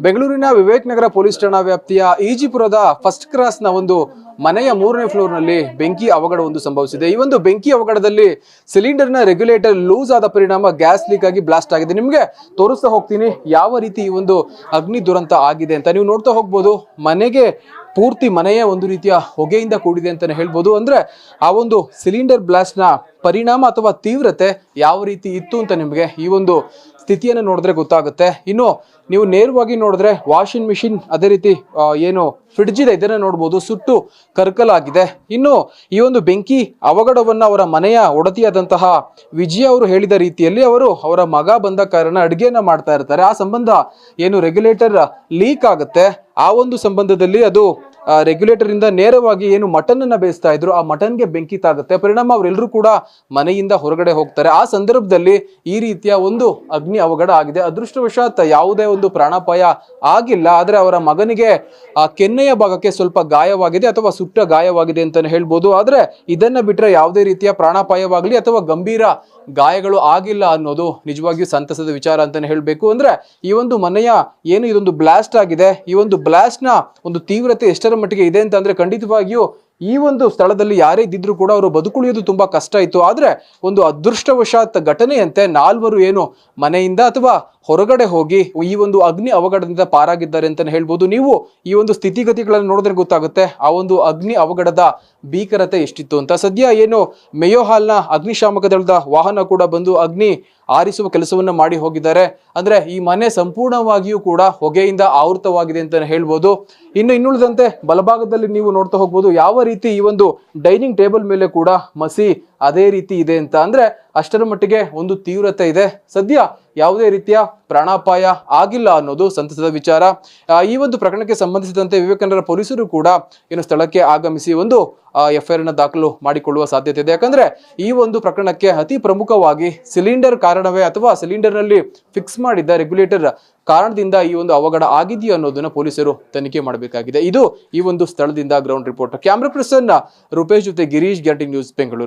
ಬೆಂಗಳೂರಿನ ವಿವೇಕ್ ನಗರ ಪೊಲೀಸ್ ಠಾಣಾ ವ್ಯಾಪ್ತಿಯ ಈಜಿಪುರದ ಫಸ್ಟ್ ಕ್ರಾಸ್ನ ಒಂದು ಮನೆಯ 3ನೇ ಫ್ಲೋರ್ನಲ್ಲಿ ಬೆಂಕಿ ಅವಘಡ ಒಂದು ಸಂಭವಿಸಿದೆ. ಈ ಒಂದು ಬೆಂಕಿ ಅವಘಡದಲ್ಲಿ ಸಿಲಿಂಡರ್ನ ರೆಗ್ಯುಲೇಟರ್ ಲೂಸ್ ಆದ ಪರಿಣಾಮ ಗ್ಯಾಸ್ ಲೀಕ್ ಆಗಿ ಬ್ಲಾಸ್ಟ್ ಆಗಿದೆ. ನಿಮಗೆ ತೋರಿಸ್ತಾ ಹೋಗ್ತೀನಿ ಯಾವ ರೀತಿ ಈ ಒಂದು ಅಗ್ನಿ ದುರಂತ ಆಗಿದೆ ಅಂತ. ನೀವು ನೋಡ್ತಾ ಹೋಗ್ಬೋದು, ಮನೆಗೆ ಪೂರ್ತಿ ಮನೆಯ ಒಂದು ರೀತಿಯ ಹೊಗೆಯಿಂದ ಕೂಡಿದೆ ಅಂತಾನೆ ಹೇಳ್ಬೋದು. ಅಂದ್ರೆ ಆ ಒಂದು ಸಿಲಿಂಡರ್ ಬ್ಲಾಸ್ಟ್ ನ ಪರಿಣಾಮ ಅಥವಾ ತೀವ್ರತೆ ಯಾವ ರೀತಿ ಇತ್ತು ಅಂತ ನಿಮಗೆ ಈ ಒಂದು ಸ್ಥಿತಿಯನ್ನು ನೋಡಿದ್ರೆ ಗೊತ್ತಾಗುತ್ತೆ. ಇನ್ನು ನೀವು ನೇರವಾಗಿ ನೋಡಿದ್ರೆ ವಾಷಿಂಗ್ ಮಿಷಿನ್, ಅದೇ ರೀತಿ ಏನು ಫ್ರಿಡ್ಜ್ ಇದೆ, ಇದನ್ನ ನೋಡ್ಬೋದು, ಸುಟ್ಟು ಕರ್ಕಲಾಗಿದೆ. ಇನ್ನು ಈ ಒಂದು ಬೆಂಕಿ ಅವಘಡವನ್ನ ಅವರ ಮನೆಯ ಒಡತಿಯಾದಂತಹ ವಿಜಯ ಅವರು ಹೇಳಿದ ರೀತಿಯಲ್ಲಿ ಅವರ ಮಗ ಬಂದ ಕಾರಣ ಅಡುಗೆಯನ್ನ ಮಾಡ್ತಾ ಇರ್ತಾರೆ. ಆ ಸಂಬಂಧ ಏನು ರೆಗ್ಯುಲೇಟರ್ ಲೀಕ್ ಆಗುತ್ತೆ, ಆ ಒಂದು ಸಂಬಂಧದಲ್ಲಿ ಅದು ರೆಗ್ಯುಲೇಟರ್ ಇಂದ ನೇರವಾಗಿ ಏನು ಮಟನ್ ಅನ್ನ ಬೇಯಿಸ್ತಾ ಇದ್ರು, ಆ ಮಟನ್ಗೆ ಬೆಂಕಿ ತಾಗುತ್ತೆ. ಪರಿಣಾಮ ಅವರೆಲ್ಲರೂ ಕೂಡ ಮನೆಯಿಂದ ಹೊರಗಡೆ ಹೋಗ್ತಾರೆ. ಆ ಸಂದರ್ಭದಲ್ಲಿ ಈ ರೀತಿಯ ಒಂದು ಅಗ್ನಿ ಅವಘಡ ಆಗಿದೆ. ಅದೃಷ್ಟವಶಾತ್ ಯಾವುದೇ ಒಂದು ಪ್ರಾಣಾಪಾಯ ಆಗಿಲ್ಲ. ಆದ್ರೆ ಅವರ ಮಗನಿಗೆ ಆ ಕೆನ್ನೆಯ ಭಾಗಕ್ಕೆ ಸ್ವಲ್ಪ ಗಾಯವಾಗಿದೆ ಅಥವಾ ಸುಟ್ಟ ಗಾಯವಾಗಿದೆ ಅಂತಾನೆ ಹೇಳ್ಬೋದು. ಆದ್ರೆ ಇದನ್ನ ಬಿಟ್ರೆ ಯಾವುದೇ ರೀತಿಯ ಪ್ರಾಣಾಪಾಯವಾಗ್ಲಿ ಅಥವಾ ಗಂಭೀರ ಗಾಯಗಳು ಆಗಿಲ್ಲ ಅನ್ನೋದು ನಿಜವಾಗಿಯೂ ಸಂತಸದ ವಿಚಾರ ಅಂತಾನೆ ಹೇಳ್ಬೇಕು. ಅಂದ್ರೆ ಈ ಒಂದು ಮನೆಯ ಏನು ಇದೊಂದು ಬ್ಲಾಸ್ಟ್ ಆಗಿದೆ, ಈ ಒಂದು ಬ್ಲಾಸ್ಟ್ ನ ಒಂದು ತೀವ್ರತೆ ಎಷ್ಟರ ಮಟ್ಟಿಗೆ ಇದೆ ಅಂತ ಅಂದ್ರೆ ಖಂಡಿತವಾಗಿಯೂ ಈ ಒಂದು ಸ್ಥಳದಲ್ಲಿ ಯಾರೇ ಇದ್ದಿದ್ರು ಕೂಡ ಅವರು ಬದುಕುಳಿಯೋದು ತುಂಬಾ ಕಷ್ಟ ಇತ್ತು. ಆದ್ರೆ ಒಂದು ಅದೃಷ್ಟವಶಾತ್ ಘಟನೆಯಂತೆ 4 ಏನು ಮನೆಯಿಂದ ಅಥವಾ ಹೊರಗಡೆ ಹೋಗಿ ಈ ಒಂದು ಅಗ್ನಿ ಅವಘಡದಿಂದ ಪಾರಾಗಿದ್ದಾರೆ ಅಂತಾನೆ ಹೇಳ್ಬೋದು. ನೀವು ಈ ಒಂದು ಸ್ಥಿತಿಗತಿಗಳನ್ನು ನೋಡಿದ್ರೆ ಗೊತ್ತಾಗುತ್ತೆ ಆ ಒಂದು ಅಗ್ನಿ ಅವಘಡದ ಭೀಕರತೆ ಎಷ್ಟಿತ್ತು ಅಂತ. ಸದ್ಯ ಏನು ಮೇಯೋ ಹಾಲ್ನ ಅಗ್ನಿಶಾಮಕ ದಳದ ವಾಹನ ಕೂಡ ಬಂದು ಅಗ್ನಿ ಆರಿಸುವ ಕೆಲಸವನ್ನ ಮಾಡಿ ಹೋಗಿದ್ದಾರೆ. ಅಂದ್ರೆ ಈ ಮನೆ ಸಂಪೂರ್ಣವಾಗಿಯೂ ಕೂಡ ಹೊಗೆಯಿಂದ ಆವೃತವಾಗಿದೆ ಅಂತಾನೆ ಹೇಳ್ಬೋದು. ಇನ್ನುಳಿದಂತೆ ಬಲಭಾಗದಲ್ಲಿ ನೀವು ನೋಡ್ತಾ ಹೋಗ್ಬೋದು ಯಾವ ರೀತಿ ಈ ಒಂದು ಡೈನಿಂಗ್ ಟೇಬಲ್ ಮೇಲೆ ಕೂಡ ಮಸಿ ಅದೇ ರೀತಿ ಇದೆ ಅಂತ. ಅಂದ್ರೆ ಅಷ್ಟರ ಮಟ್ಟಿಗೆ ಒಂದು ತೀವ್ರತೆ ಇದೆ. ಸದ್ಯ ಯಾವುದೇ ರೀತಿಯ ಪ್ರಾಣಾಪಾಯ ಆಗಿಲ್ಲ ಅನ್ನೋದು ಸಂತಸದ ವಿಚಾರ. ಈ ಒಂದು ಪ್ರಕರಣಕ್ಕೆ ಸಂಬಂಧಿಸಿದಂತೆ ವಿವೇಕಾನಂದರ ಪೊಲೀಸರು ಕೂಡ ಏನು ಸ್ಥಳಕ್ಕೆ ಆಗಮಿಸಿ ಒಂದು FIR ಅನ್ನು ದಾಖಲು ಮಾಡಿಕೊಳ್ಳುವ ಸಾಧ್ಯತೆ ಇದೆ. ಯಾಕಂದ್ರೆ ಈ ಒಂದು ಪ್ರಕರಣಕ್ಕೆ ಅತಿ ಪ್ರಮುಖವಾಗಿ ಸಿಲಿಂಡರ್ ಕಾರಣವೇ ಅಥವಾ ಸಿಲಿಂಡರ್ ನಲ್ಲಿ ಫಿಕ್ಸ್ ಮಾಡಿದ್ದ ರೆಗ್ಯುಲೇಟರ್ ಕಾರಣದಿಂದ ಈ ಒಂದು ಅವಘಡ ಆಗಿದೆಯೋ ಅನ್ನೋದನ್ನ ಪೊಲೀಸರು ತನಿಖೆ ಮಾಡಬೇಕಾಗಿದೆ. ಇದು ಈ ಒಂದು ಸ್ಥಳದಿಂದ ground report. Camera person Rupesh ಜೊತೆ ಗಿರೀಶ್, ಗ್ಯಾಟಿಂಗ್ ನ್ಯೂಸ್, ಬೆಂಗಳೂರು.